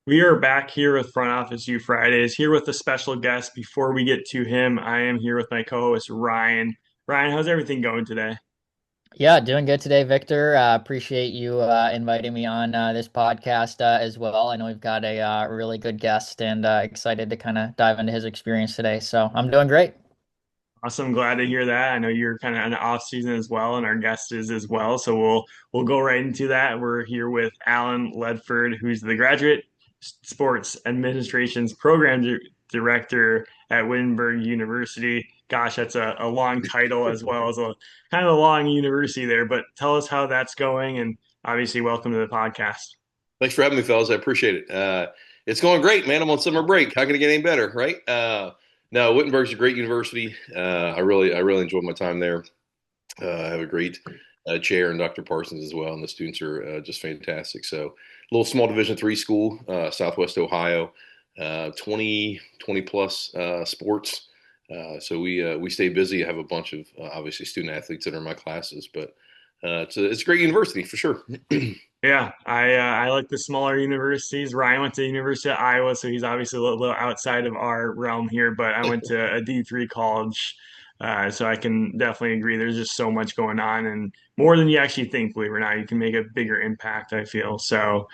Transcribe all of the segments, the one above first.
We are back here with Front Office U Fridays, here with a special guest. Before we get to him, I am here with my co-host Ryan. Ryan, how's everything going today? Yeah, doing good today, Victor. Appreciate you inviting me on this podcast as well. I know we've got a really good guest and excited to kind of dive into his experience today. So I'm doing great. Awesome, glad to hear that. I know you're kind of on the off season as well, and our guest is as well. So we'll go right into that. We're here with Alan Ledford, who's the graduate sports administration's director at Wittenberg University. Gosh, that's a long title as well as a kind of a long university there. But tell us how that's going, and obviously, welcome to the podcast. Thanks for having me, fellas. I appreciate it. It's going great, man. I'm on summer break. How can it get any better, right? No, Wittenberg's a great university. I really enjoyed my time there. I have a great chair and Dr. Parsons as well, and the students are just fantastic. So, a little small Division III school, Southwest Ohio, 20 plus sports. So we stay busy. I have a bunch of obviously student athletes that are in my classes, but it's a great university for sure. Yeah, I like the smaller universities. Ryan went to the University of Iowa, so he's obviously a little outside of our realm here. But I went to a D3 college, so I can definitely agree. There's just so much going on, and more than you actually think. Believe it or not, you can make a bigger impact. I feel so.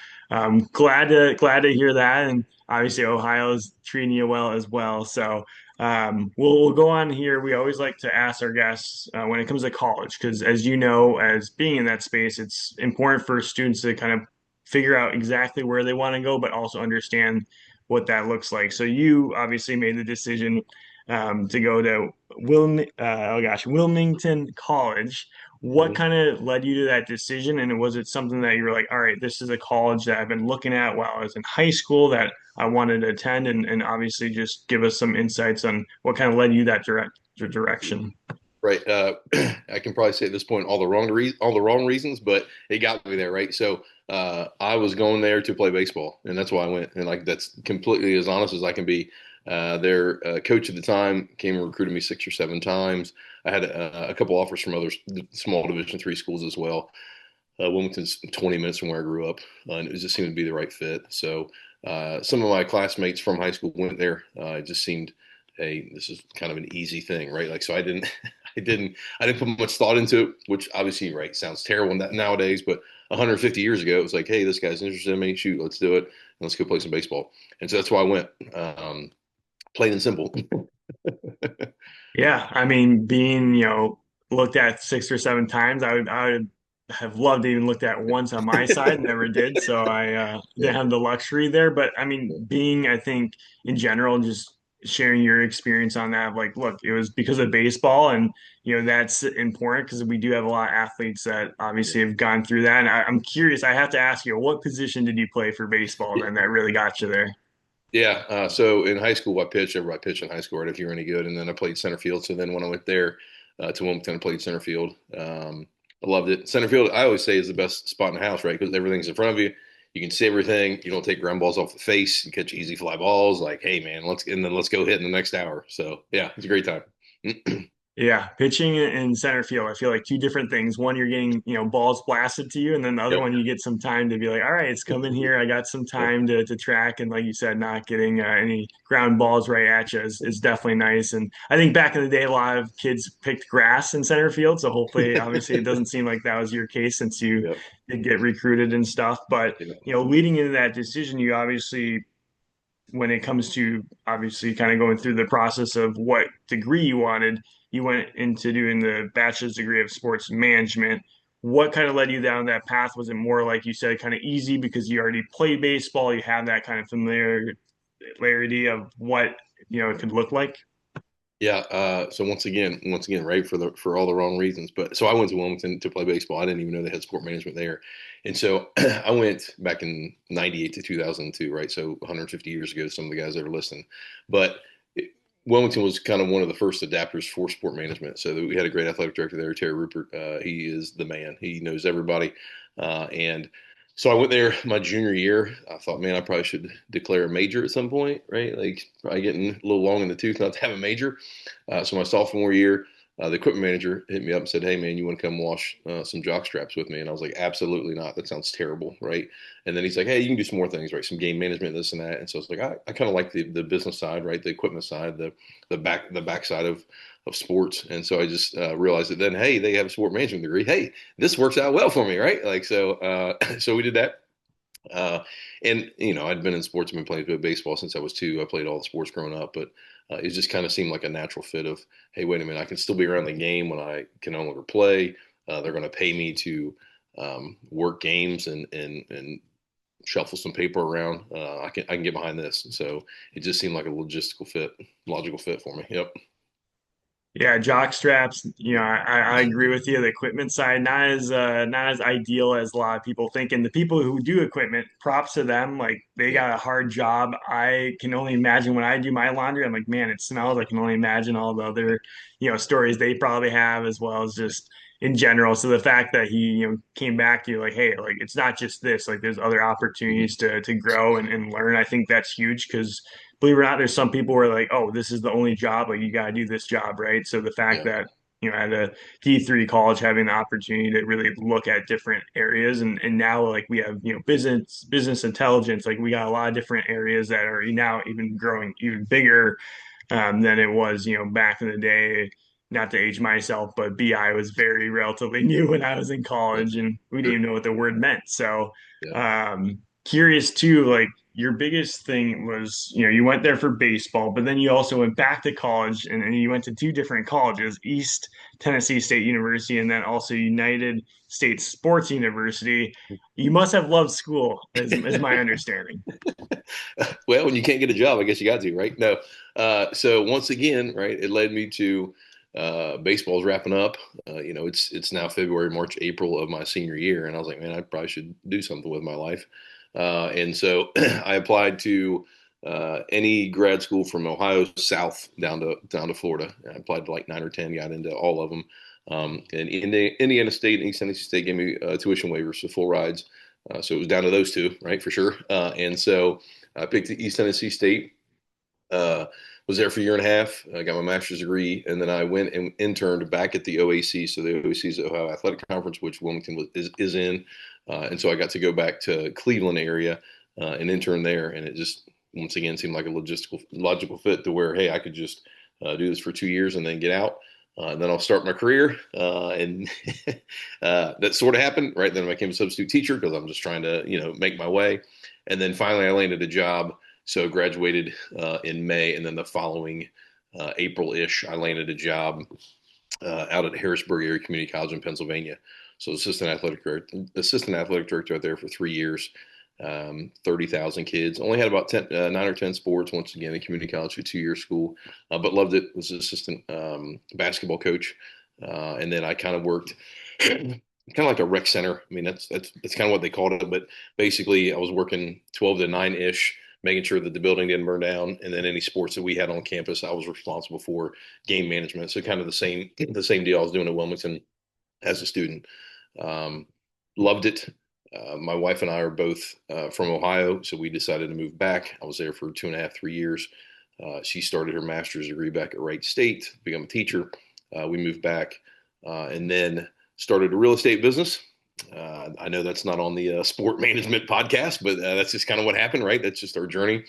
Glad to hear that, and obviously Ohio's treating you well as well. So we'll go on here. We always like to ask our guests when it comes to college, because as you know, as being in that space, it's important for students to kind of figure out exactly where they want to go, but also understand what that looks like. So you obviously made the decision to go to Wilmington College. What kind of led you to that decision? And was it something that you were like, all right, this is a college that I've been looking at while I was in high school that I wanted to attend, and obviously just give us some insights on what kind of led you that direction. Right. I can probably say at this point all the wrong reasons, but it got me there, right? So I was going there to play baseball, and that's why I went. And like that's completely as honest as I can be. Their coach at the time came and recruited me 6 or 7 times. I had a couple offers from other small Division III schools as well. Wilmington's 20 minutes from where I grew up, and it just seemed to be the right fit. So some of my classmates from high school went there. It just seemed, hey, this is kind of an easy thing, right? Like, so I didn't, I didn't put much thought into it, which obviously, right, sounds terrible nowadays, but 150 years ago, it was like, hey, this guy's interested in me. Shoot, let's do it. And let's go play some baseball. And so that's why I went, plain and simple. Yeah, I mean, being looked at 6 or 7 times, I would have loved to even looked at once on my side, never did. So I didn't Yeah. have the luxury there. But I mean, being I think in general, just sharing your experience on that, like, look, it was because of baseball, and that's important because we do have a lot of athletes that obviously have gone through that. And I'm curious, I have to ask you, what position did you play for baseball, then that really got you there? Yeah. So in high school, I pitched. Everybody pitched in high school, right? If you were any good, and then I played center field. So then when I went there to Wilmington, I played center field. I loved it. Center field, I always say, is the best spot in the house, right? Because everything's in front of you. You can see everything. You don't take ground balls off the face. You catch easy fly balls. Like, hey man, let's go hit in the next hour. So yeah, it's a great time. Yeah, pitching in center field, I feel like two different things. One, you're getting, balls blasted to you, and then the other Yep. one, you get some time to be like, all right, it's coming here. I got some Yep. time to track. And like you said, not getting any ground balls right at you is definitely nice. And I think back in the day, a lot of kids picked grass in center field. So hopefully, obviously, it doesn't seem like that was your case since you Yep. did get recruited and stuff. But, Yep. leading into that decision, you obviously when it comes to obviously kind of going through the process of what degree you wanted, you went into doing the bachelor's degree of sports management. What kind of led you down that path? Was it more like you said, kind of easy because you already played baseball, you have that kind of familiarity of what it could look like? Yeah. So once again, right, for all the wrong reasons. But so I went to Wilmington to play baseball. I didn't even know they had sport management there, and so I went back in '98 to 2002, right? So 150 years ago. Some of the guys that are listening, but Wilmington was kind of one of the first adapters for sport management. So we had a great athletic director there, Terry Rupert. He is the man. He knows everybody, and so I went there my junior year. I thought, man, I probably should declare a major at some point, right? Like probably getting a little long in the tooth not to have a major. So my sophomore year, the equipment manager hit me up and said, "Hey man, you want to come wash some jock straps with me?" And I was like, "Absolutely not. That sounds terrible, right?" And then he's like, "Hey, you can do some more things, right? Some game management, this and that." And so it's like I kind of like the business side, right? The equipment side, the back side of sports. And so I just realized that then, hey, they have a sport management degree. Hey, this works out well for me, right? Like so, so we did that. Uh, and I'd been in sports, I've been playing a bit of baseball since I was two. I played all the sports growing up, but it just kind of seemed like a natural fit of, hey, wait a minute, I can still be around the game when I can no longer play. They're going to pay me to work games and shuffle some paper around. I can get behind this. And so it just seemed like a logical fit for me. Yep. Yeah, jock straps. I agree with you. The equipment side not as ideal as a lot of people think. And the people who do equipment, props to them. Like they Yeah. got a hard job. I can only imagine when I do my laundry. I'm like, man, it smells. I can only imagine all the other, stories they probably have as well as just in general. So the fact that he, came back to you like, hey, like it's not just this. Like there's other Mhm. opportunities to grow and learn. I think that's huge because believe it or not, there's some people who are like, oh, this is the only job, like you got to do this job, right? So the fact Yeah. that at a D3 college having the opportunity to really look at different areas and now like we have business intelligence, like we got a lot of different areas that are now even growing even bigger than it was back in the day. Not to age myself, but BI was very relatively new when I was in Yeah. college, and we didn't Sure. even know what the word meant. So, Yeah. curious too, like your biggest thing was, you went there for baseball, but then you also went back to college and you went to two different colleges, East Tennessee State University and then also United States Sports University. You must have loved school, is my understanding. Well, when you can't get a job, I guess you got to, right? No. So once again, right, it led me to baseball's wrapping up. It's now February, March, April of my senior year, and I was like, man, I probably should do something with my life. And so I applied to any grad school from Ohio South down to Florida. I applied to like 9 or 10, got into all of them. And Indiana State and East Tennessee State gave me tuition waivers, so full rides. So it was down to those two, right, for sure. And so I picked East Tennessee State. Uh, was there for a year and a half. I got my master's degree, and then I went and interned back at the OAC. So the OAC is the Ohio Athletic Conference, which Wilmington is in. And so I got to go back to Cleveland area and intern there, and it just once again seemed like a logical fit to where, hey, I could just do this for 2 years and then get out. And then I'll start my career, and that sort of happened. Right then, I became a substitute teacher because I'm just trying to, make my way. And then finally, I landed a job. So graduated in May, and then the following April-ish, I landed a job out at Harrisburg Area Community College in Pennsylvania. So assistant athletic director out there for 3 years. 30,000 kids. Only had about 9 or 10 sports. Once again, a community college for 2 year school, but loved it. Was an assistant basketball coach, and then I kind of worked kind of like a rec center. I mean, that's kind of what they called it. But basically, I was working 12 to 9 ish, making sure that the building didn't burn down, and then any sports that we had on campus, I was responsible for game management. So kind of the same deal I was doing at Wilmington as a student. Um, Loved it. My wife and I are both from Ohio, so we decided to move back. I was there for 2.5, 3 years. She started her master's degree back at Wright State, become a teacher. We moved back and then started a real estate business. I know that's not on the sport management podcast, but that's just kind of what happened, right? That's just our journey.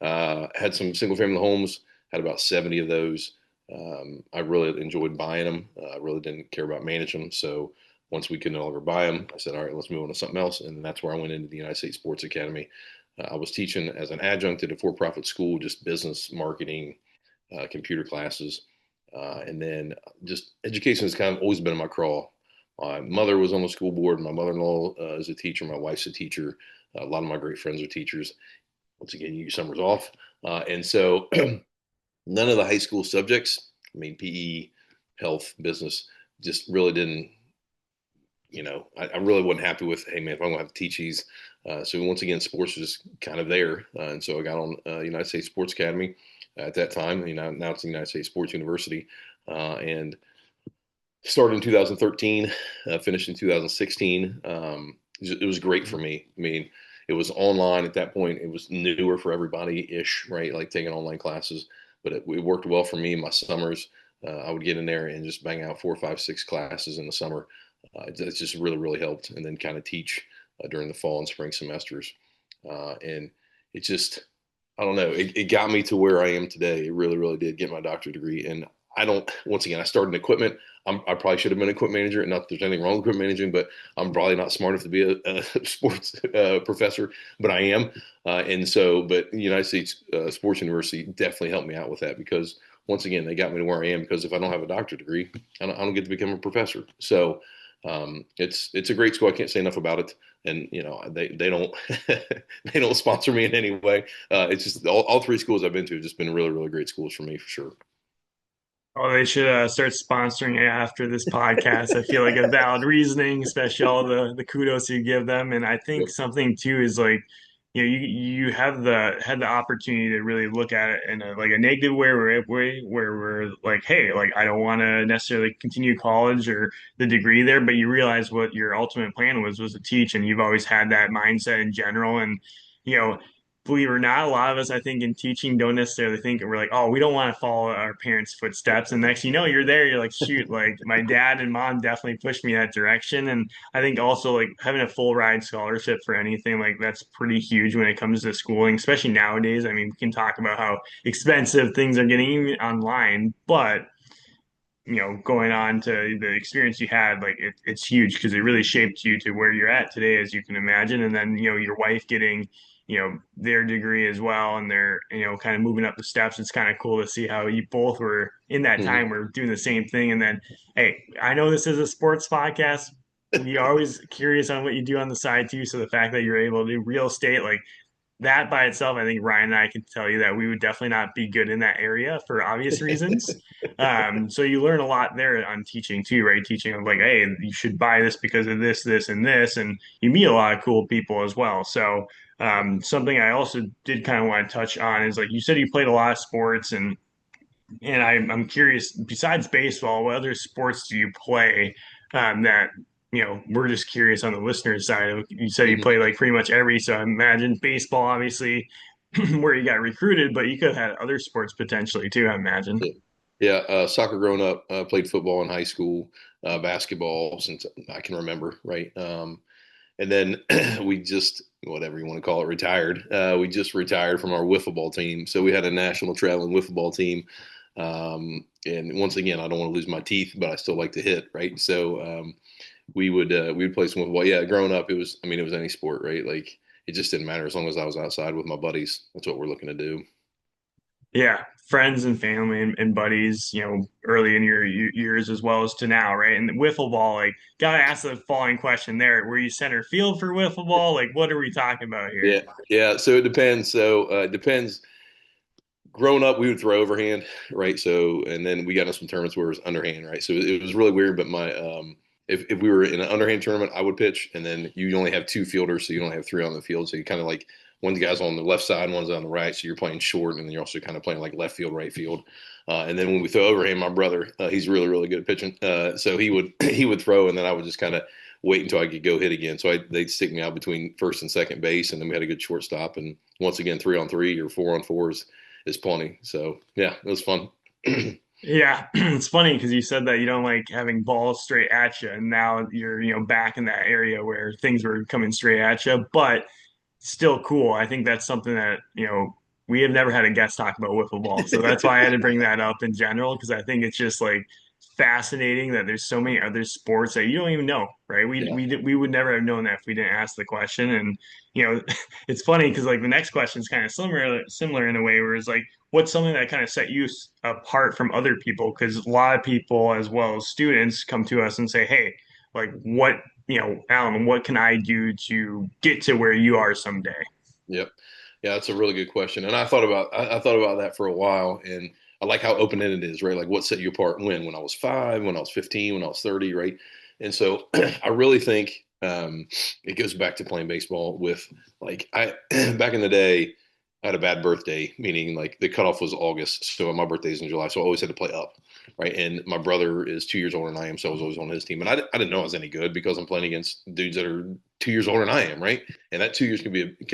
Had some single family homes, had about 70 of those. I really enjoyed buying them. I really didn't care about managing them. So once we could no longer buy them, I said, all right, let's move on to something else. And that's where I went into the United States Sports Academy. I was teaching as an adjunct at a for-profit school, just business, marketing, computer classes. And then just education has kind of always been in my crawl. My mother was on the school board. My mother-in-law is a teacher. My wife's a teacher. A lot of my great friends are teachers. Once again, you summers off. And so none of the high school subjects, I mean, PE, health, business, just really didn't, I really wasn't happy with, hey, man, if I'm going to have to teach these. So once again, sports was just kind of there. And so I got on United States Sports Academy at that time. Now it's the United States Sports University. And started in 2013, finished in 2016. It was great for me. I mean, it was online at that point. It was newer for everybody ish, right? Like taking online classes, but it worked well for me. My summers, I would get in there and just bang out 4, 5, 6 classes in the summer. It's just really, really helped. And then kind of teach during the fall and spring semesters. And it just, I don't know, it got me to where I am today. It really, really did get my doctorate degree. And I don't, once again, I started in equipment. I probably should have been an equipment manager. Not that there's anything wrong with equipment managing, but I'm probably not smart enough to be a sports professor, but I am. And so, but the United States Sports University definitely helped me out with that because once again, they got me to where I am because if I don't have a doctorate degree, I don't get to become a professor. So it's a great school. I can't say enough about it. And they don't they don't sponsor me in any way. It's just all three schools I've been to have just been really, really great schools for me for sure. Oh, they should start sponsoring it after this podcast. I feel like a valid reasoning, especially all the kudos you give them. And I think Yep. something too is like, you have had the opportunity to really look at it in a negative way where we're like, hey, like I don't want to necessarily continue college or the degree there, but you realize what your ultimate plan was to teach, and you've always had that mindset in general. And you know, believe it or not, a lot of us, I think, in teaching don't necessarily think we're like, oh, we don't want to follow our parents' footsteps. And next, you're there, you're like, shoot, like my dad and mom definitely pushed me that direction. And I think also like having a full ride scholarship for anything, like that's pretty huge when it comes to schooling, especially nowadays. I mean, we can talk about how expensive things are getting even online, but going on to the experience you had, like it's huge because it really shaped you to where you're at today, as you can imagine. And then, your wife getting, their degree as well, and they're, kind of moving up the steps. It's kind of cool to see how you both were in that Mhm. time, were doing the same thing. And then, hey, I know this is a sports podcast. We are always curious on what you do on the side too. So the fact that you're able to do real estate, like that by itself, I think Ryan and I can tell you that we would definitely not be good in that area for obvious reasons. So you learn a lot there on teaching too, right? Teaching of like, hey, you should buy this because of this, this, and this, and you meet a lot of cool people as well. So something I also did kind of want to touch on is like you said, you played a lot of sports, and I'm curious. Besides baseball, what other sports do you play that we're just curious on the listener's side? You said you Mhm. play like pretty much every, so I imagine baseball, obviously, where you got recruited, but you could have had other sports potentially too, I imagine. Yeah, yeah. Soccer growing up, played football in high school, basketball since I can remember, right? And then we just, whatever you want to call it, retired. We just retired from our wiffle ball team. So we had a national traveling wiffle ball team. And once again, I don't want to lose my teeth, but I still like to hit, right? So we would play some wiffle ball. Yeah, growing up, I mean, it was any sport, right? Like it just didn't matter as long as I was outside with my buddies. That's what we're looking to do. Yeah, friends and family and buddies, early in your years as well as to now, right? And wiffle ball, like, gotta ask the following question there. Were you center field for wiffle ball? Like, what are we talking about here? Yeah, yeah. So it depends. So it depends. Growing up, we would throw overhand, right? So, and then we got into some tournaments where it was underhand, right? So it was really weird. But if we were in an underhand tournament, I would pitch, and then you only have two fielders, so you don't have three on the field. So you kind of like one guy's on the left side, one's on the right. So you're playing short, and then you're also kind of playing like left field, right field. And then when we throw overhand, my brother, he's really, really good at pitching. So he would he would throw, and then I would just kind of wait until I could go hit again. So they'd stick me out between first and second base, and then we had a good shortstop. And once again, 3-on-3 or 4-on-4 is plenty. So yeah, it was fun. Yeah, it's funny because you said that you don't like having balls straight at you, and now you're, back in that area where things were coming straight at you, but still cool. I think that's something that, we have never had a guest talk about wiffle ball. So that's why I had to bring that up in general, because I think it's just like fascinating that there's so many other sports that you don't even know, right? We Yeah, we we would never have known that if we didn't ask the question. And it's funny because like the next question is kind of similar in a way where it's like, what's something that kind of set you apart from other people? Because a lot of people, as well as students, come to us and say, hey, like what, Alan, what can I do to get to where you are someday? yep, yeah. That's a really good question, and I thought about that for a while, and I like how open ended it is, right? Like what set you apart when I was 5, when I was 15, when I was 30, right? And so I really think it goes back to playing baseball with like I back in the day. I had a bad birthday, meaning like the cutoff was August, so my birthday is in July, so I always had to play up, right? And my brother is 2 years older than I am, so I was always on his team, and I didn't know I was any good because I'm playing against dudes that are 2 years older than I am, right? And that 2 years can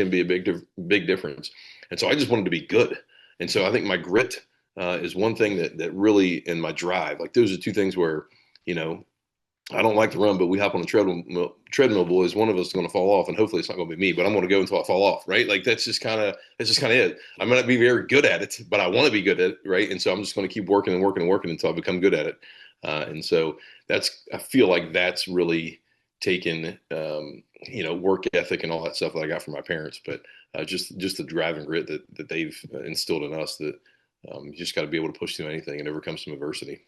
be a big difference. And so I just wanted to be good, and so I think my grit is one thing that really, in my drive, like those are two things where, you know, I don't like to run, but we hop on the treadmill, boys. One of us is going to fall off, and hopefully it's not going to be me. But I'm going to go until I fall off, right? Like that's just kind of it. I might not be very good at it, but I want to be good at it, right? And so I'm just going to keep working and working and working until I become good at it. And so I feel like that's really taken, work ethic and all that stuff that I got from my parents, but just the drive and grit that they've instilled in us that you just got to be able to push through anything and overcome some adversity.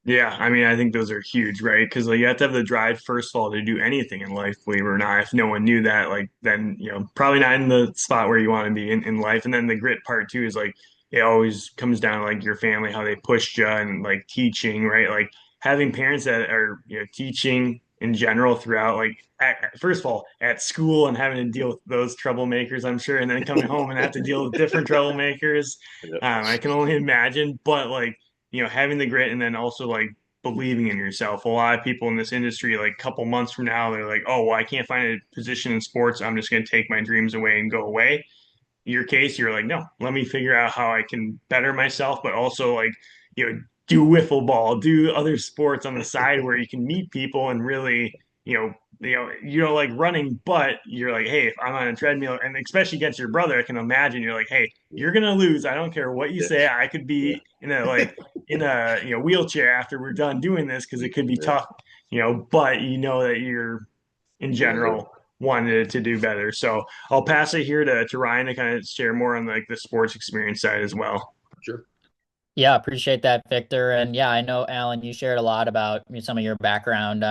Yeah, I mean, I think those are huge, right? Because like you have to have the drive first of all to do anything in life, believe it or not. If no one knew that, like then probably not in the spot where you want to be in life. And then the grit part too is like it always comes down to like your family, how they pushed you and like teaching, right? Like having parents that are teaching in general throughout, like first of all at school and having to deal with those troublemakers, I'm sure, and then coming home and have to deal with different troublemakers. Yep. I can only imagine, but like having the grit and then also like believing in yourself. A lot of people in this industry, like a couple months from now, they're like, oh, well, I can't find a position in sports. I'm just going to take my dreams away and go away. Your case, you're like, no, let me figure out how I can better myself, but also like, do wiffle ball, do other sports on the side where you can meet people and really, you don't like running, but you're like, hey, if I'm on a treadmill, and especially against your brother, I can imagine you're like, hey, you're gonna lose. I don't care what you Yeah. say. I could Yeah. be in a wheelchair after we're done doing this because it could be Yeah. tough, but you know that you're in Yeah. general wanted to do better. So I'll pass it here to Ryan to kind of share more on like the sports experience side as well. Sure. Yeah, appreciate that, Victor. And yeah, I know, Alan, you shared a lot about some of your background,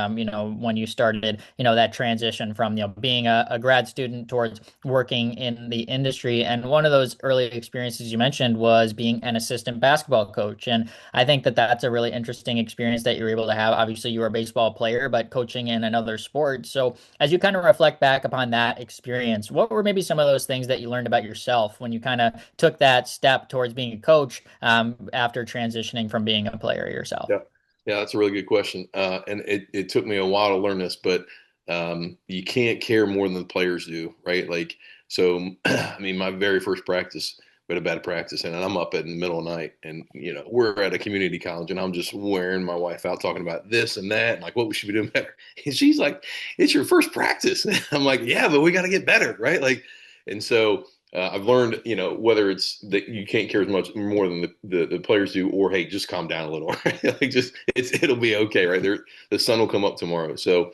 when you started, that transition from, being a grad student towards working in the industry. And one of those early experiences you mentioned was being an assistant basketball coach. And I think that that's a really interesting experience that you're able to have. Obviously, you were a baseball player, but coaching in another sport. So as you kind of reflect back upon that experience, what were maybe some of those things that you learned about yourself when you kind of took that step towards being a coach after transitioning from being a player yourself? Yeah. Yeah, that's a really good question. And it took me a while to learn this, but you can't care more than the players do, right? Like, so, I mean, my very first practice, we had a bad practice, and I'm up in the middle of the night, and, we're at a community college, and I'm just wearing my wife out talking about this and that, and like what we should be doing better. And she's like, it's your first practice. I'm like, yeah, but we got to get better, right? Like, and so, I've learned, whether it's that you can't care as much more than the players do, or hey, just calm down a little, right? Like it'll be okay, right? The sun will come up tomorrow. So,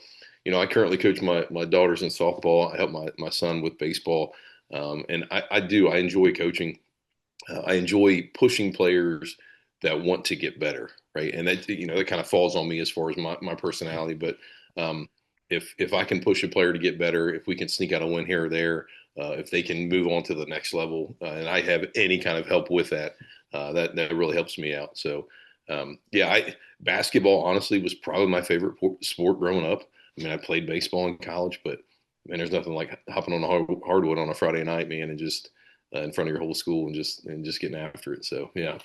I currently coach my daughters in softball. I help my son with baseball, and I enjoy coaching. I enjoy pushing players that want to get better, right? And that kind of falls on me as far as my personality. But um, if I can push a player to get better, if we can sneak out a win here or there, if they can move on to the next level, and I have any kind of help with that, that really helps me out. So yeah, basketball honestly was probably my favorite sport growing up. I mean, I played baseball in college, but man, there's nothing like hopping on the hardwood on a Friday night, man, and just in front of your whole school and just getting after it. So yeah.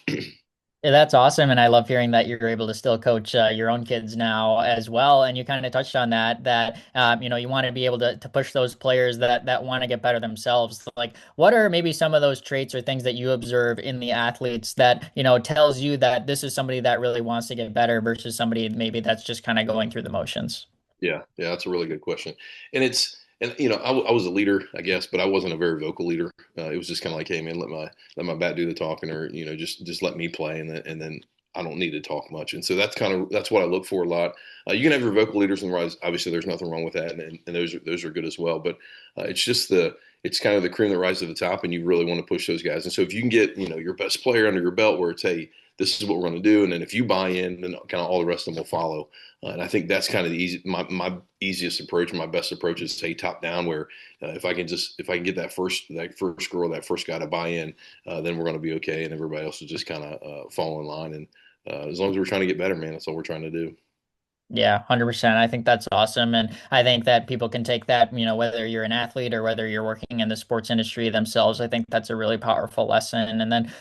Yeah, that's awesome. And I love hearing that you're able to still coach your own kids now as well. And you kind of touched on that you want to be able to push those players that want to get better themselves. Like, what are maybe some of those traits or things that you observe in the athletes that, tells you that this is somebody that really wants to get better versus somebody maybe that's just kind of going through the motions? Yeah, yeah, that's a really good question. And I was a leader, I guess, but I wasn't a very vocal leader. It was just kind of like, hey, man, let my bat do the talking, or just let me play, and then I don't need to talk much. And so that's what I look for a lot. You can have your vocal leaders and rise. Obviously, there's nothing wrong with that, and those are good as well. But it's kind of the cream that rises to the top, and you really want to push those guys. And so if you can get your best player under your belt, where it's, hey, this is what we're going to do, and then if you buy in, then kind of all the rest of them will follow. And I think that's kind of my easiest approach, my best approach is say top down, where if I can get that first girl, that first guy to buy in, then we're going to be okay, and everybody else will just kind of fall in line. And as long as we're trying to get better, man, that's all we're trying to do. Yeah, 100%. I think that's awesome. And I think that people can take that, whether you're an athlete or whether you're working in the sports industry themselves. I think that's a really powerful lesson. And then,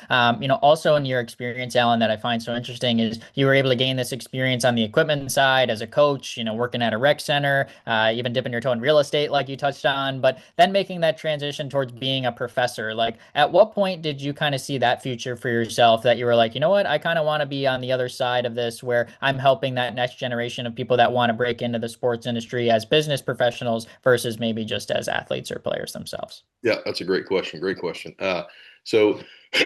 also in your experience, Alan, that I find so interesting is you were able to gain this experience on the equipment side as a coach, working at a rec center, even dipping your toe in real estate, like you touched on, but then making that transition towards being a professor. Like, at what point did you kind of see that future for yourself that you were like, you know what, I kind of want to be on the other side of this where I'm helping that next generation of people that want to break into the sports industry as business professionals versus maybe just as athletes or players themselves? Yeah, that's a great question. Great question. So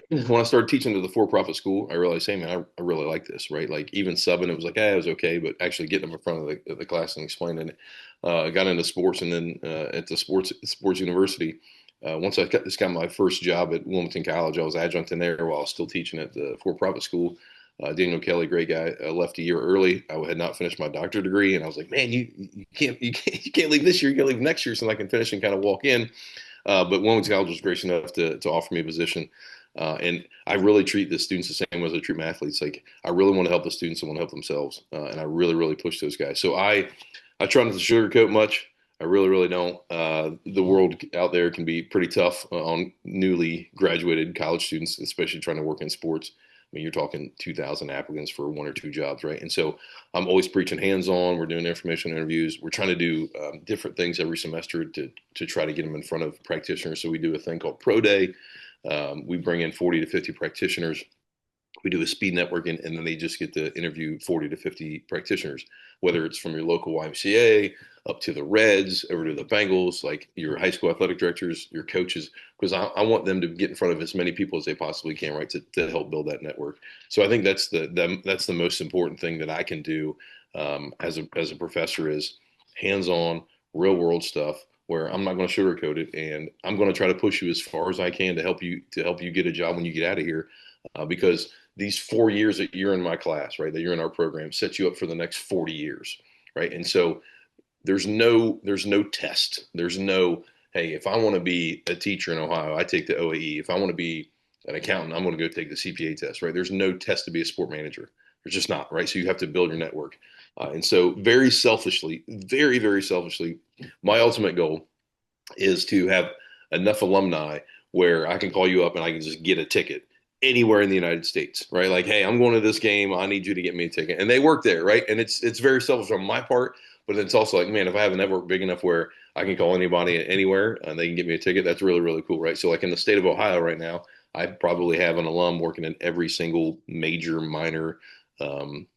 when I started teaching to the for-profit school, I realized, hey man, I really like this, right? Like even subbing, it was like, it was okay, but actually getting them in front of the class and explaining it. I got into sports, and then at the sports university, once I got my first job at Wilmington College, I was adjunct in there while I was still teaching at the for-profit school. Daniel Kelly, great guy, left a year early. I had not finished my doctorate degree, and I was like, man, you can't leave this year. You got to leave next year so I can finish and kind of walk in. But Wilmington College was gracious enough to offer me a position. And I really treat the students the same way as I treat my athletes. Like I really want to help the students and want to help themselves. And I really, really push those guys. So I try not to sugarcoat much. I really, really don't. The world out there can be pretty tough on newly graduated college students, especially trying to work in sports. I mean, you're talking 2,000 applicants for one or two jobs, right? And so I'm always preaching hands-on. We're doing information interviews. We're trying to do different things every semester to try to get them in front of practitioners. So we do a thing called Pro Day. We bring in 40 to 50 practitioners. We do a speed networking, and then they just get to interview 40 to 50 practitioners, whether it's from your local YMCA up to the Reds, over to the Bengals, like your high school athletic directors, your coaches, because I want them to get in front of as many people as they possibly can, right, to help build that network. So I think that's that's the most important thing that I can do as a professor is hands-on, real-world stuff where I'm not going to sugarcoat it, and I'm going to try to push you as far as I can to help you get a job when you get out of here, because these 4 years that you're in my class, right, that you're in our program, sets you up for the next 40 years, right? And so there's no test. There's no, hey, if I want to be a teacher in Ohio, I take the OAE. If I want to be an accountant, I'm going to go take the CPA test, right? There's no test to be a sport manager. There's just not, right? So you have to build your network. And so very selfishly, very, very selfishly, my ultimate goal is to have enough alumni where I can call you up and I can just get a ticket anywhere in the United States, right? Like, hey, I'm going to this game. I need you to get me a ticket. And they work there, right? And it's very selfish on my part, but it's also like, man, if I have a network big enough where I can call anybody anywhere and they can get me a ticket, that's really, really cool, right? So like in the state of Ohio right now, I probably have an alum working in every single major minor um,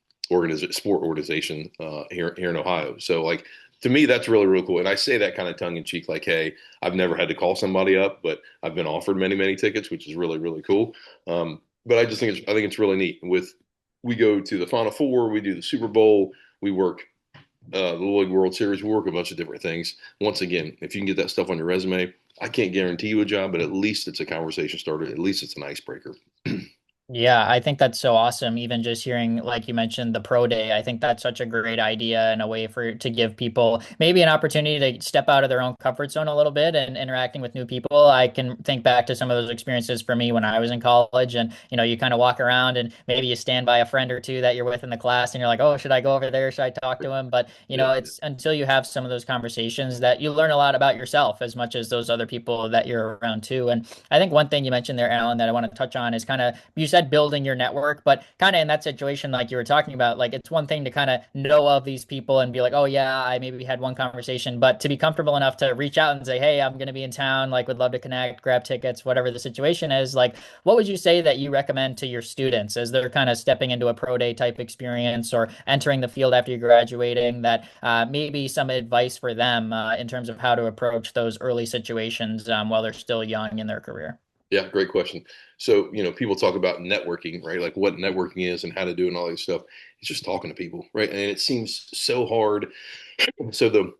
sport organization here in Ohio. So like to me, that's really, really cool. And I say that kind of tongue in cheek, like, hey, I've never had to call somebody up, but I've been offered many, many tickets, which is really, really cool. But I think it's really neat. We go to the Final Four, we do the Super Bowl, we work the League World Series, we work a bunch of different things. Once again, if you can get that stuff on your resume, I can't guarantee you a job, but at least it's a conversation starter. At least it's an icebreaker. Yeah, I think that's so awesome. Even just hearing, like you mentioned, the pro day, I think that's such a great idea and a way for to give people maybe an opportunity to step out of their own comfort zone a little bit and interacting with new people. I can think back to some of those experiences for me when I was in college, and you kind of walk around and maybe you stand by a friend or two that you're with in the class, and you're like, oh, should I go over there? Should I talk to him? But Yeah, it's until you have some of those conversations that you learn a lot about yourself as much as those other people that you're around too. And I think one thing you mentioned there, Alan, that I want to touch on is kind of you said building your network, but kind of in that situation, like you were talking about, like it's one thing to kind of know of these people and be like, oh yeah, I maybe had one conversation, but to be comfortable enough to reach out and say, hey, I'm going to be in town, like would love to connect, grab tickets, whatever the situation is. Like, what would you say that you recommend to your students as they're kind of stepping into a pro day type experience or entering the field after you're graduating? That maybe some advice for them in terms of how to approach those early situations while they're still young in their career. yeah, great question. So, people talk about networking, right? Like what networking is and how to do it and all this stuff. It's just talking to people, right? And it seems so hard. So the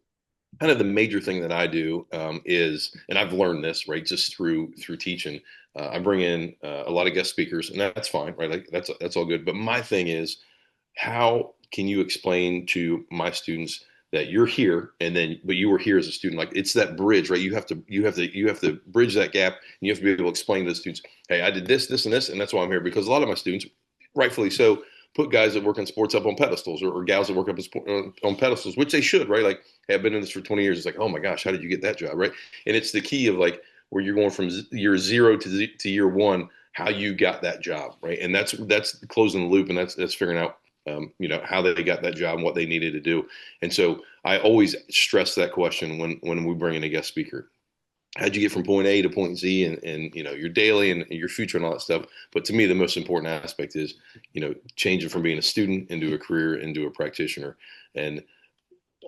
kind of the major thing that I do is, and I've learned this, right, just through teaching. I bring in a lot of guest speakers, and that's fine, right? Like that's all good. But my thing is, how can you explain to my students that you're here and then but you were here as a student? Like it's that bridge, right? You have to bridge that gap, and you have to be able to explain to the students, hey, I did this, this, and this, and that's why I'm here. Because a lot of my students, rightfully so, put guys that work in sports up on pedestals, or gals that work up on pedestals, which they should, right? Like, hey, I've been in this for 20 years. It's like, oh my gosh, how did you get that job, right? And it's the key of like where you're going from year zero to year one, how you got that job, right? And that's closing the loop, and that's figuring out how they got that job and what they needed to do. And so I always stress that question when we bring in a guest speaker. How'd you get from point A to point Z, and your daily and your future and all that stuff. But to me, the most important aspect is changing from being a student into a career, into a practitioner. And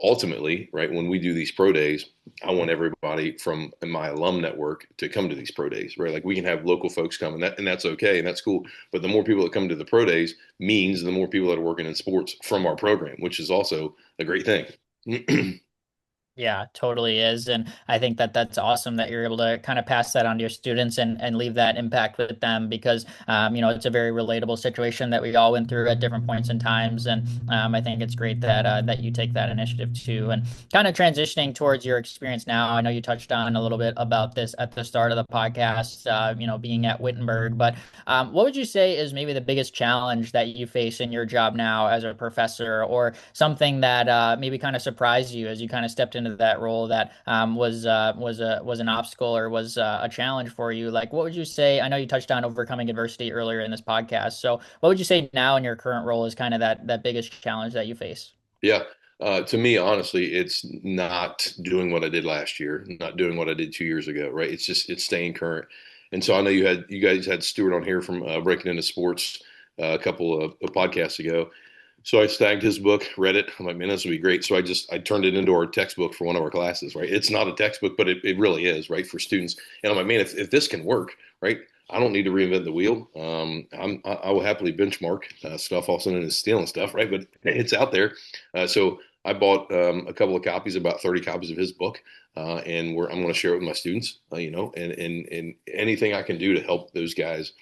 ultimately, right, when we do these pro days, I want everybody from my alum network to come to these pro days, right? Like, we can have local folks come, and that's okay, and that's cool. But the more people that come to the pro days means the more people that are working in sports from our program, which is also a great thing. Yeah, totally is. And I think that that's awesome that you're able to kind of pass that on to your students and leave that impact with them because, it's a very relatable situation that we all went through at different points in times. And I think it's great that you take that initiative too. And kind of transitioning towards your experience now, I know you touched on a little bit about this at the start of the podcast, being at Wittenberg, but what would you say is maybe the biggest challenge that you face in your job now as a professor, or something that maybe kind of surprised you as you kind of stepped into that role that was an obstacle or was a challenge for you? Like, what would you say? I know you touched on overcoming adversity earlier in this podcast. So, what would you say now in your current role is kind of that biggest challenge that you face? Yeah. To me, honestly, it's not doing what I did last year, not doing what I did 2 years ago, right? It's staying current. And so I know you guys had Stuart on here from Breaking Into Sports a couple of podcasts ago. So I snagged his book, read it. I'm like, man, this would be great. So I turned it into our textbook for one of our classes, right? It's not a textbook, but it really is, right, for students. And I'm like, man, if this can work, right, I don't need to reinvent the wheel. I will happily benchmark stuff, also known as stealing stuff, right? But it's out there. So I bought a couple of copies, about 30 copies of his book, and I'm going to share it with my students, and anything I can do to help those guys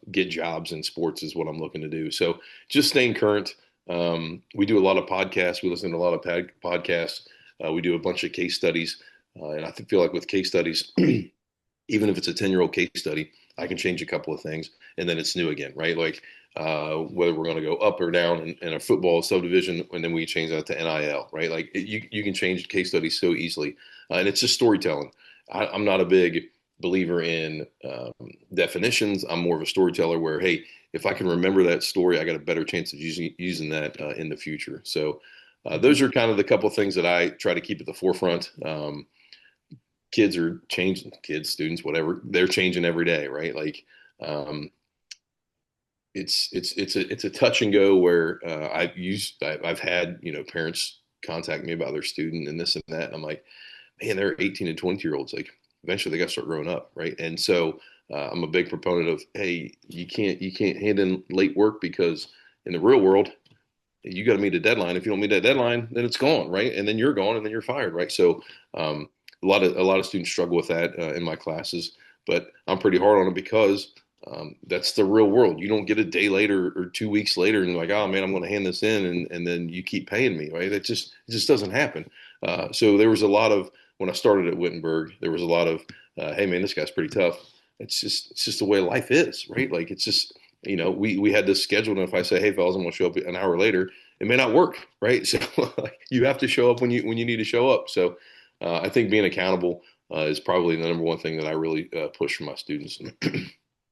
get jobs in sports is what I'm looking to do. So just staying current. We do a lot of podcasts. We listen to a lot of podcasts. We do a bunch of case studies. And I feel like with case studies, even if it's a 10-year-old case study, I can change a couple of things and then it's new again, right? Like whether we're going to go up or down in a football subdivision, and then we change that to NIL, right? Like you can change case studies so easily. And it's just storytelling. I'm not a big believer in definitions. I'm more of a storyteller where, hey, if I can remember that story, I got a better chance of using that in the future. So those are kind of the couple of things that I try to keep at the forefront. Kids are changing, students, whatever, they're changing every day, right? Like um, it's a touch and go where I've had parents contact me about their student and this and that, and I'm like, man, they're 18 and 20-year-olds. Like, eventually they got to start growing up, right? And so I'm a big proponent of, hey, you can't hand in late work, because in the real world you got to meet a deadline. If you don't meet that deadline, then it's gone, right? And then you're gone, and then you're fired, right? So a lot of students struggle with that in my classes, but I'm pretty hard on it because that's the real world. You don't get a day later or 2 weeks later and you're like, oh man, I'm going to hand this in, and then you keep paying me, right? It just doesn't happen. So there was a lot of, when I started at Wittenberg, there was a lot of, hey man, this guy's pretty tough. It's just the way life is, right? Like, it's just, we had this scheduled, and if I say, hey fellas, I'm going to show up an hour later, it may not work, right? So like, you have to show up when you need to show up. So I think being accountable is probably the number one thing that I really push for my students.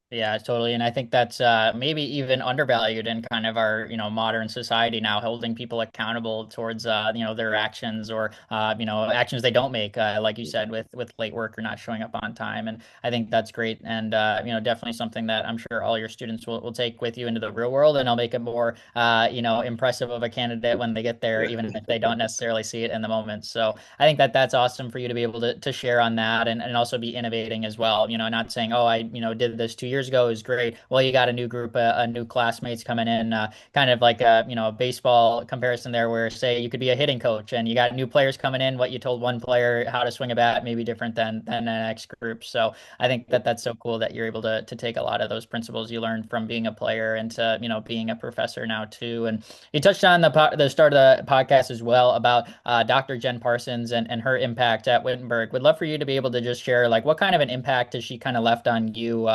Yeah, totally. And I think that's maybe even undervalued in kind of our, modern society now, holding people accountable towards, their actions or, actions they don't make, like you said, with late work or not showing up on time. And I think that's great. And, definitely something that I'm sure all your students will take with you into the real world, and I'll make it more, impressive of a candidate when they get there, even if they don't necessarily see it in the moment. So I think that that's awesome for you to be able to share on that, and also be innovating as well, not saying, oh, I, did this 2 years ago is great. Well, you got a new group, a new classmates coming in, kind of like a baseball comparison there, where say you could be a hitting coach and you got new players coming in. What you told one player how to swing a bat may be different than the next group. So I think that that's so cool that you're able to take a lot of those principles you learned from being a player into being a professor now too. And you touched on the start of the podcast as well about Dr. Jen Parsons and her impact at Wittenberg. Would love for you to be able to just share, like, what kind of an impact has she kind of left on you,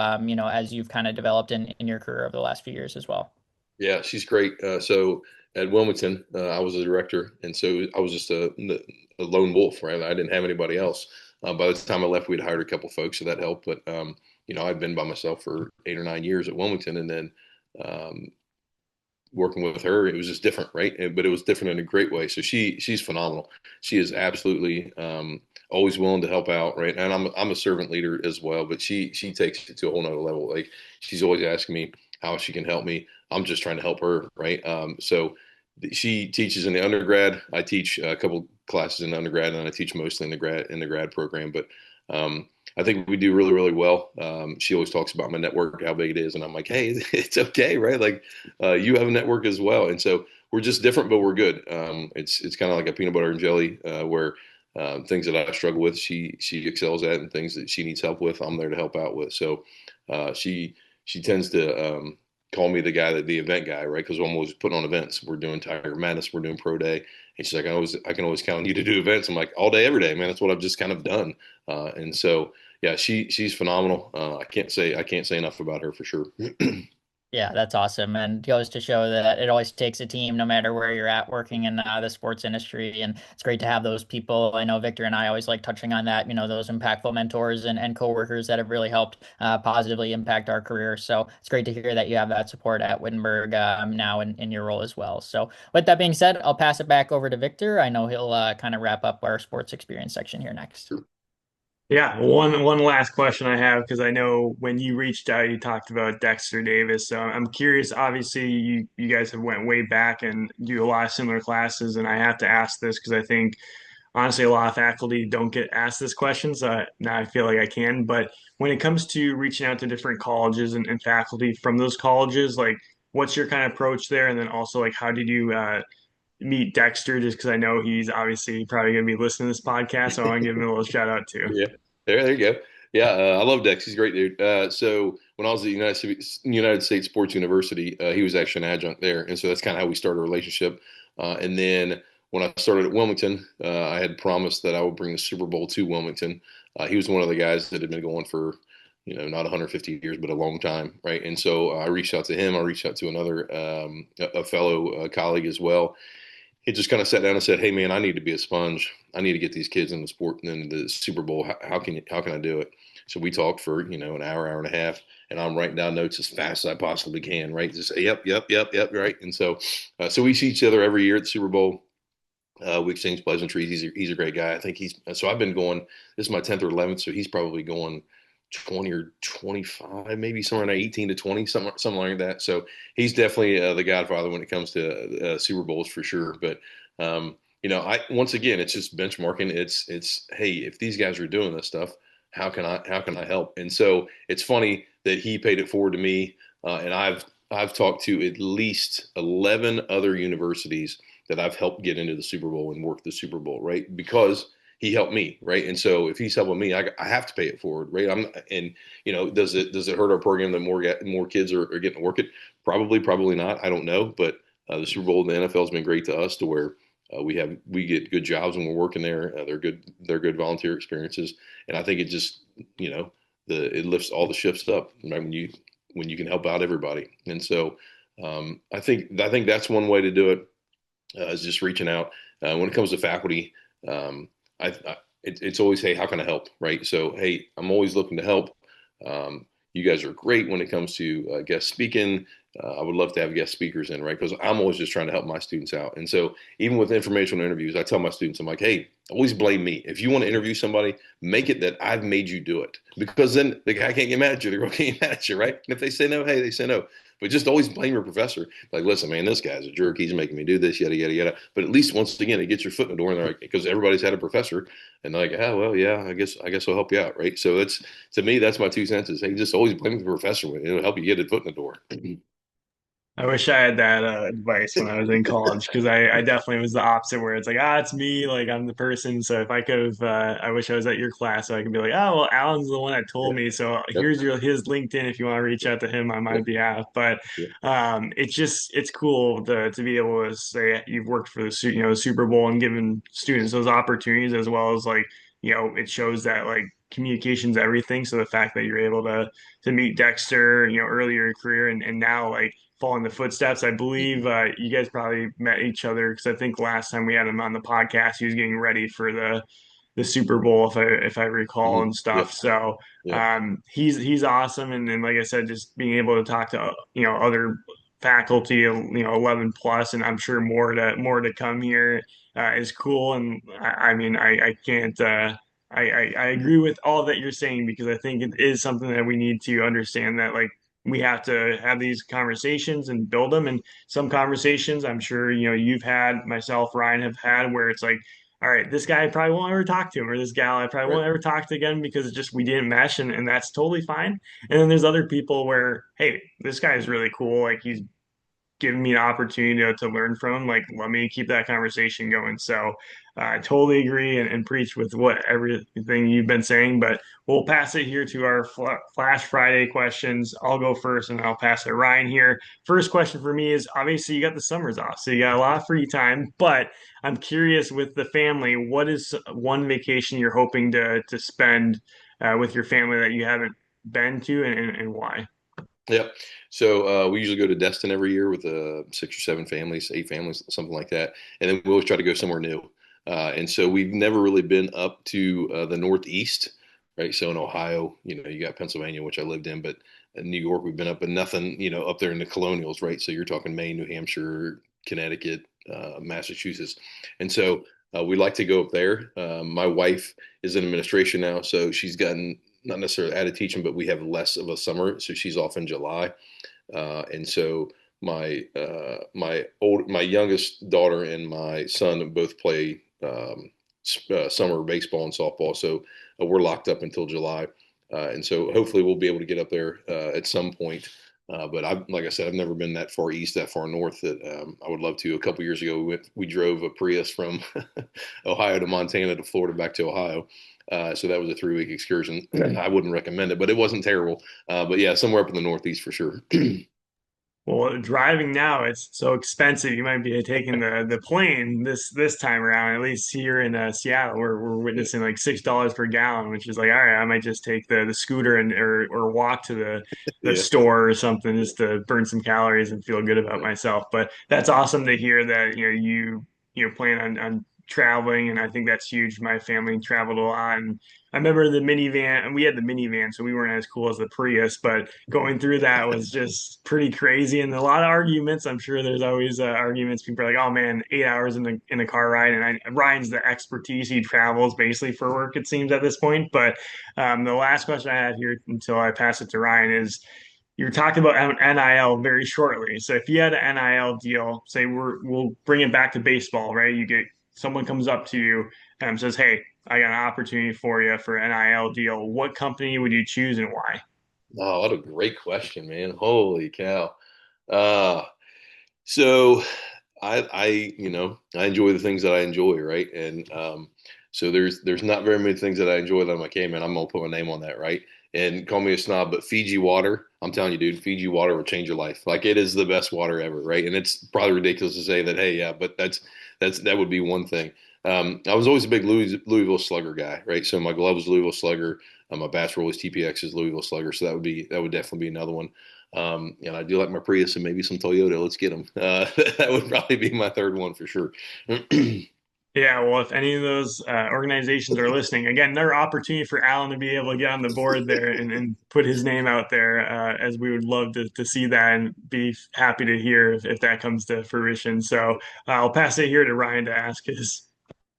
as you've kind of developed in your career over the last few years as well. Yeah, she's great. So at Wilmington, I was a director, and so I was just a lone wolf, right? I didn't have anybody else. By the time I left, we'd hired a couple folks, so that helped. But I'd been by myself for 8 or 9 years at Wilmington, and then um, working with her, it was just different, right? But it was different in a great way. So she's phenomenal. She is absolutely always willing to help out, right? And I'm a servant leader as well, but she takes it to a whole nother level. Like she's always asking me how she can help me. I'm just trying to help her, right? So she teaches in the undergrad. I teach a couple classes in the undergrad, and I teach mostly in the grad program. But I think we do really, really well. She always talks about my network, how big it is, and I'm like, hey, it's okay, right? Like you have a network as well, and so we're just different, but we're good. It's kind of like a peanut butter and jelly, where things that I struggle with, she excels at, and things that she needs help with, I'm there to help out with. So she tends to call me the event guy, right? Because I'm always putting on events. We're doing Tiger Madness, we're doing Pro Day, and she's like, I can always count on you to do events. I'm like, all day, every day, man. That's what I've just kind of done. And so yeah, she's phenomenal. I can't say enough about her for sure. Yeah, that's awesome. And goes to show that it always takes a team, no matter where you're at working in the sports industry. And it's great to have those people. I know Victor and I always like touching on that, those impactful mentors and coworkers that have really helped positively impact our career. So it's great to hear that you have that support at Wittenberg now in your role as well. So with that being said, I'll pass it back over to Victor. I know he'll kind of wrap up our sports experience section here next. Yeah, one last question I have because I know when you reached out, you talked about Dexter Davis. So I'm curious. Obviously, you guys have went way back and do a lot of similar classes, and I have to ask this because I think honestly a lot of faculty don't get asked this question. So now I feel like I can. But when it comes to reaching out to different colleges and faculty from those colleges, like what's your kind of approach there? And then also like how did you meet Dexter? Just because I know he's obviously probably going to be listening to this podcast, so I want to give him a little shout out too. Yeah, there you go. Yeah, I love Dex. He's a great dude. So when I was at United States Sports University, he was actually an adjunct there, and so that's kind of how we started a relationship. And then when I started at Wilmington, I had promised that I would bring the Super Bowl to Wilmington. He was one of the guys that had been going for, not 150 years, but a long time, right? And so I reached out to him. I reached out to another a fellow colleague as well. He just kind of sat down and said, "Hey, man, I need to be a sponge. I need to get these kids in the sport and in the Super Bowl. How can I do it?" So we talked for an hour and a half, and I'm writing down notes as fast as I possibly can. Right, just say, "Yep, yep, yep, yep." Right, and so we see each other every year at the Super Bowl. We exchange pleasantries. He's a great guy. I think so. I've been going. This is my 10th or 11th, so he's probably going 20 or 25, maybe somewhere in 18 to 20, something like that. So he's definitely the godfather when it comes to Super Bowls for sure. But I once again, it's just benchmarking. It's hey, if these guys are doing this stuff, how can I help? And so it's funny that he paid it forward to me, and I've talked to at least 11 other universities that I've helped get into the Super Bowl and work the Super Bowl, right? Because he helped me, right? And so if he's helping me, I have to pay it forward, right? Does it hurt our program that more kids are getting to work it? Probably not. I don't know, but the Super Bowl and the NFL has been great to us to where we get good jobs when we're working there. They're good volunteer experiences, and I think it just it lifts all the shifts up, right? When you can help out everybody, and so I think that's one way to do it, is just reaching out. When it comes to faculty, um, it's always, hey, how can I help, right? So, hey, I'm always looking to help. You guys are great when it comes to guest speaking. I would love to have guest speakers in, right? Because I'm always just trying to help my students out. And so, even with informational interviews, I tell my students, I'm like, hey, always blame me. If you want to interview somebody, make it that I've made you do it, because then the guy can't get mad at you. The girl can't get mad at you, right? And if they say no, hey, they say no. But just always blame your professor. Like, listen, man, this guy's a jerk. He's making me do this, yada yada yada. But at least once again, it gets your foot in the door, and they're like, because everybody's had a professor, and they're like, oh well, yeah, I guess I'll help you out, right? So that's to me, that's my two cents. Is hey, just always blame the professor. It'll help you get a foot in the door. I wish I had that advice when I was in college because I definitely was the opposite where it's like, it's me, like I'm the person. So if I could have, I wish I was at your class so I could be like, oh, well, Alan's the one that told Yeah. me. So Yep. here's his LinkedIn if you want to reach out to him on my Yep. behalf. But Yep. it's cool to be able to say you've worked for the Super Bowl and given students those opportunities as well as like, it shows that like communication's everything. So the fact that you're able to meet Dexter, earlier in your career and now like follow in the footsteps. I believe you guys probably met each other because I think last time we had him on the podcast, he was getting ready for the Super Bowl, if I recall, Mhm. and Yep. stuff. So Yep. he's awesome, and like I said, just being able to talk to other faculty, 11 plus, and I'm sure more to come here is cool. And I mean, I can't. I agree with all that you're saying because I think it is something that we need to understand that like we have to have these conversations and build them. And some conversations I'm sure you've had, myself, Ryan have had, where it's like, all right, this guy I probably won't ever talk to him, or this gal I probably Right. won't ever talk to again because it's just we didn't mesh, and that's totally fine. And then there's other people where, hey, this guy is really cool, like he's giving me an opportunity to learn from him. Like, let me keep that conversation going. So I totally agree and preach with what everything you've been saying. But we'll pass it here to our Flash Friday questions. I'll go first, and I'll pass it to Ryan here. First question for me is obviously you got the summers off, so you got a lot of free time. But I'm curious with the family, what is one vacation you're hoping to spend with your family that you haven't been to, and why? Yep. So we usually go to Destin every year with 6 or 7 families, 8 families, something like that, and then we always try to go somewhere new. And so we've never really been up to the Northeast, right? So in Ohio, you got Pennsylvania, which I lived in, but in New York we've been up, but nothing, up there in the colonials, right? So you're talking Maine, New Hampshire, Connecticut, Massachusetts, and so we like to go up there. My wife is in administration now, so she's gotten not necessarily out of teaching, but we have less of a summer, so she's off in July, and so my youngest daughter and my son both play summer baseball and softball, so we're locked up until July, and so hopefully we'll be able to get up there at some point. But like I said, I've never been that far east, that far north that I would love to. A couple years ago, we drove a Prius from Ohio to Montana to Florida back to Ohio. So that was a 3 week excursion. I wouldn't recommend it, but it wasn't terrible. But yeah, somewhere up in the Northeast for sure. Well, driving now it's so expensive. You might be taking the plane this time around. At least here in Seattle, we're Yeah, witnessing like $6 per gallon, which is like, all right, I might just take the scooter and or walk to the yeah, store or something just to burn some calories and feel good about yeah, myself. But that's awesome to hear that you plan on traveling, and I think that's huge. My family traveled a lot, and I remember the minivan, and we had the minivan, so we weren't as cool as the Prius, but going through that was just pretty crazy, and a lot of arguments. I'm sure there's always arguments. People are like, "Oh man, 8 hours in a car ride," and Ryan's the expertise. He travels basically for work, it seems at this point. But the last question I had here until I pass it to Ryan is. You're talking about NIL very shortly. So if you had an NIL deal, say we'll bring it back to baseball, right? You get someone comes up to you and says, "Hey, I got an opportunity for you for an NIL deal. What company would you choose and why?" oh, what a great question, man. Holy cow. Uh, so I enjoy the things that I enjoy, right? And so there's not very many things that I enjoy that I'm like, hey man, I'm gonna put my name on that, right? And call me a snob, but Fiji water, I'm telling you, dude, Fiji water will change your life. Like it is the best water ever, right? And it's probably ridiculous to say that, hey, yeah, but that would be one thing. I was always a big Louisville Slugger guy, right? So my glove was Louisville Slugger. My bats were always TPX is Louisville Slugger. So that would definitely be another one. And I do like my Prius and maybe some Toyota. Let's get them. That would probably be my third one for sure. Yeah, well, if any of those organizations are listening, again, another opportunity for Alan to be able to get on the board there and put his name out there, as we would love to see that and be happy to hear if that comes to fruition. So I'll pass it here to Ryan to ask his.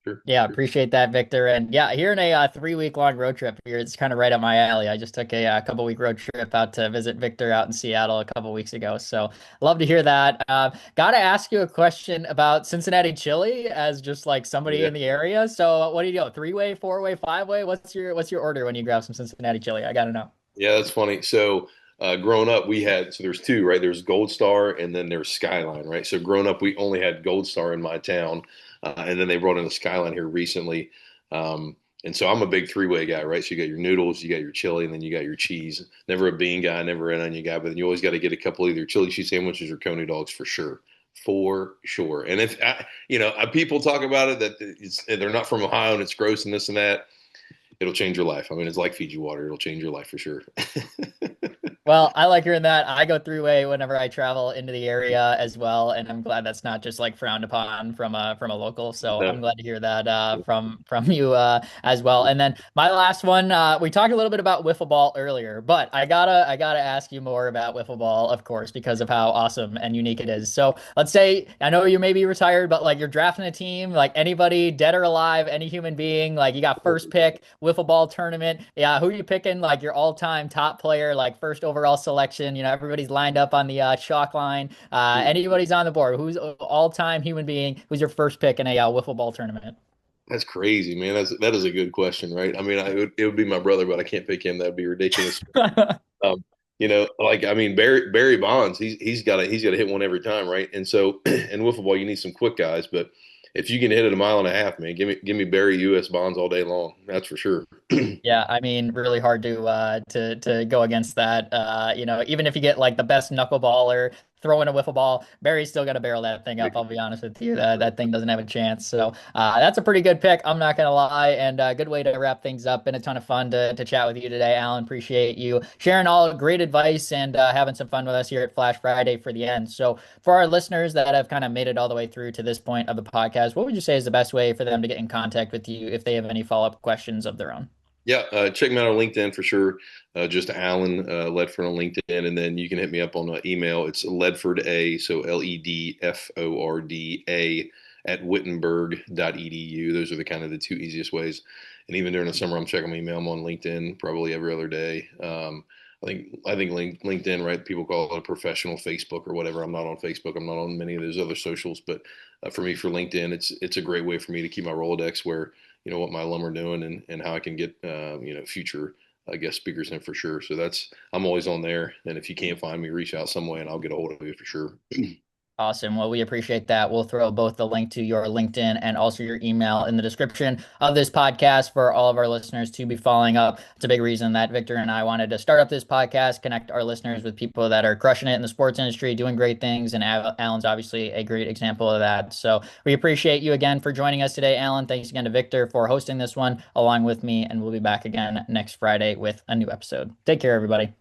Sure, Yeah, sure. appreciate that, Victor. And yeah, here in a 3 week long road trip here, it's kind of right up my alley. I just took a, couple week road trip out to visit Victor out in Seattle a couple weeks ago. So love to hear that. Got to ask you a question about Cincinnati chili as just like somebody Yeah, in the area. So what do you go? 3 way, 4 way, 5 way? What's your order when you grab some Cincinnati chili? I gotta know. yeah, that's funny. So growing up, there's two, right? There's Gold Star and then there's Skyline, right? So growing up, we only had Gold Star in my town, and then they brought in the Skyline here recently. And so I'm a big three-way guy, right? So you got your noodles, you got your chili, and then you got your cheese. Never a bean guy, never an onion guy, but then you always got to get a couple either chili cheese sandwiches or coney dogs for sure. And if people talk about it that they're not from Ohio and it's gross and this and that, it'll change your life. I mean, it's like Fiji water; it'll change your life for sure. Well, I like hearing that. I go three-way whenever I travel into the area as well, and I'm glad that's not just like frowned upon from a local. So I'm No. glad to hear that from you as well. And then my last one, we talked a little bit about wiffle ball earlier, but I gotta ask you more about wiffle ball, of course, because of how awesome and unique it is. So let's say I know you may be retired, but like you're drafting a team, like anybody dead or alive, any human being, like you got first pick, wiffle ball tournament. Yeah, who are you picking? Like your all-time top player, like first overall selection. You know, everybody's lined up on the chalk line. Anybody's on the board. Who's all-time human being? Who's your first pick in a wiffle ball tournament? That's crazy, man. That is a good question, right? I mean, it would be my brother, but I can't pick him. That'd be ridiculous. Um, like I mean, Barry Bonds, he's got to hit one every time, right? And so in wiffle ball, you need some quick guys, but if you can hit it a mile and a half, man, give me Barry U.S. Bonds all day long. That's for sure. Yeah, I mean, really hard to go against that. You know, even if you get like the best knuckleballer throwing a wiffle ball, Barry's still gonna barrel that thing up. I'll be honest with you, that thing doesn't have a chance. So that's a pretty good pick. I'm not gonna lie, and good way to wrap things up. Been a ton of fun to chat with you today, Alan. Appreciate you sharing all great advice and having some fun with us here at Flash Friday for the end. So for our listeners that have kind of made it all the way through to this point of the podcast, what would you say is the best way for them to get in contact with you if they have any follow-up questions of their own? Yeah, check me out on LinkedIn for sure. Just Alan Ledford on LinkedIn, and then you can hit me up on email. It's Ledford A, so LEDFORD A at Wittenberg.edu. Those are the kind of the two easiest ways. And even during the summer, I'm checking my email. I'm on LinkedIn probably every other day. I think LinkedIn, right? People call it a professional Facebook or whatever. I'm not on Facebook. I'm not on many of those other socials, but for me, for LinkedIn, it's a great way for me to keep my Rolodex where what my alum are doing and how I can get future guest speakers in for sure. So I'm always on there. And if you can't find me, reach out some way and I'll get a hold of you for sure. Awesome. Well, we appreciate that. We'll throw both the link to your LinkedIn and also your email in the description of this podcast for all of our listeners to be following up. It's a big reason that Victor and I wanted to start up this podcast, connect our listeners with people that are crushing it in the sports industry, doing great things. And Alan's obviously a great example of that. So we appreciate you again for joining us today, Alan. Thanks again to Victor for hosting this one along with me. And we'll be back again next Friday with a new episode. Take care, everybody.